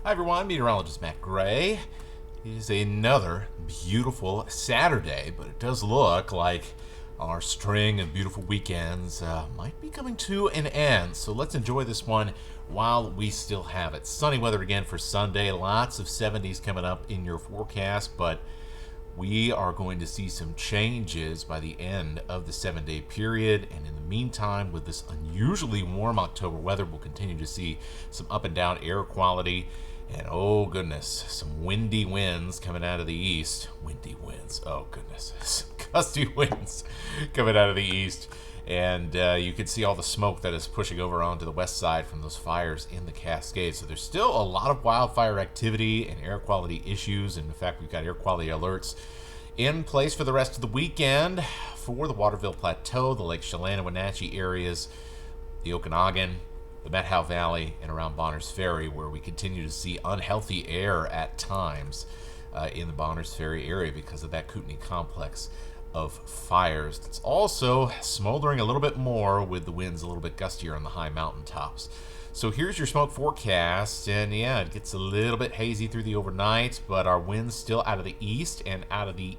Hi everyone, meteorologist Matt Gray. It is another beautiful Saturday, but it does look like our string of beautiful weekends might be coming to an end. So let's enjoy this one while we still have it. Sunny weather again for Sunday. Lots of 70s coming up in your forecast, but we are going to see some changes by the end of the 7-day period. And in the meantime, with this unusually warm October weather, we'll continue to see some up and down air quality. And oh goodness, some windy winds coming out of the east. Windy winds, oh goodness. Some gusty winds coming out of the east. And you can see all the smoke that is pushing over onto the west side from those fires in the Cascades. So there's still a lot of wildfire activity and air quality issues. And in fact, we've got air quality alerts in place for the rest of the weekend for the Waterville Plateau, the Lake Chelan and Wenatchee areas, the Okanagan, the Methow Valley, and around Bonners Ferry, where we continue to see unhealthy air at times in the Bonners Ferry area because of that Kootenai complex of fires. It's also smoldering a little bit more with the winds a little bit gustier on the high mountaintops. So here's your smoke forecast, and yeah, it gets a little bit hazy through the overnight, but our winds still out of the east and out of the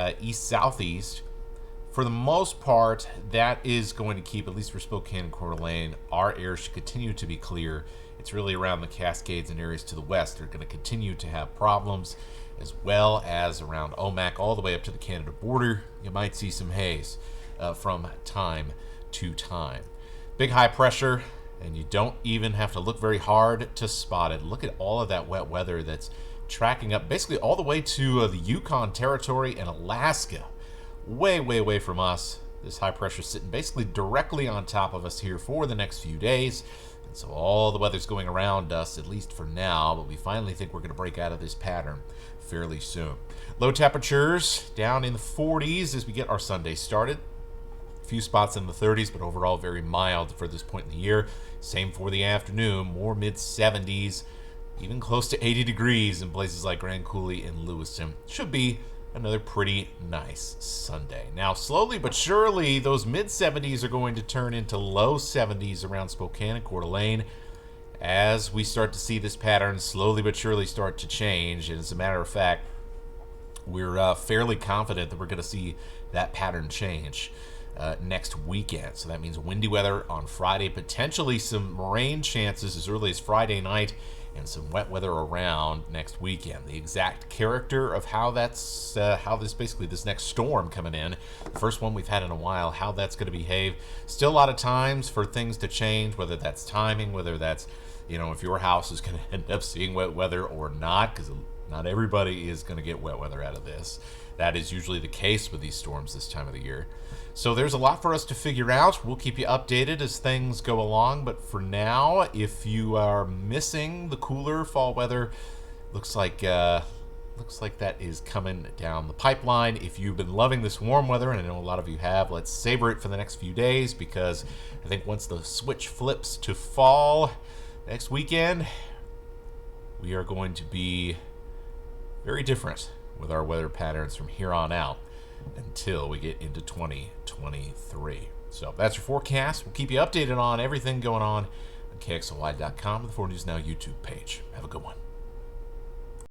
east-southeast. For the most part, that is going to keep, at least for Spokane and Coeur d'Alene, our air should continue to be clear. It's really around the Cascades and areas to the west that are going to continue to have problems, as well as around Omak all the way up to the Canada border. You might see some haze from time to time. Big high pressure, and you don't even have to look very hard to spot it. Look at all of that wet weather that's tracking up basically all the way to the Yukon Territory and Alaska. Way from us. This high pressure sitting basically directly on top of us here for the next few days. And so all the weather's going around us, at least for now, but we finally think we're going to break out of this pattern fairly soon. Low temperatures down in the 40s as we get our Sunday started. A few spots in the 30s, but overall very mild for this point in the year. Same for the afternoon, more mid-70s, even close to 80 degrees in places like Grand Coulee and Lewiston. Should be another pretty nice Sunday. Now, slowly but surely, those mid-70s are going to turn into low 70s around Spokane and Coeur d'Alene as we start to see this pattern slowly but surely start to change. And as a matter of fact, we're fairly confident that we're going to see that pattern change next weekend. So that means windy weather on Friday, potentially some rain chances as early as Friday night, and some wet weather around next weekend. The exact character of how that's this next storm coming in, the first one we've had in a while, how that's going to behave. Still a lot of times for things to change, whether that's timing, whether that's, if your house is going to end up seeing wet weather or not, because not everybody is going to get wet weather out of this. That is usually the case with these storms this time of the year. So there's a lot for us to figure out. We'll keep you updated as things go along. But for now, if you are missing the cooler fall weather, looks like that is coming down the pipeline. If you've been loving this warm weather, and I know a lot of you have, let's savor it for the next few days, because I think once the switch flips to fall next weekend, we are going to be very different with our weather patterns from here on out until we get into 2023. So that's your forecast. We'll keep you updated on everything going on kxly.com, the 4 News Now YouTube page. Have a good one.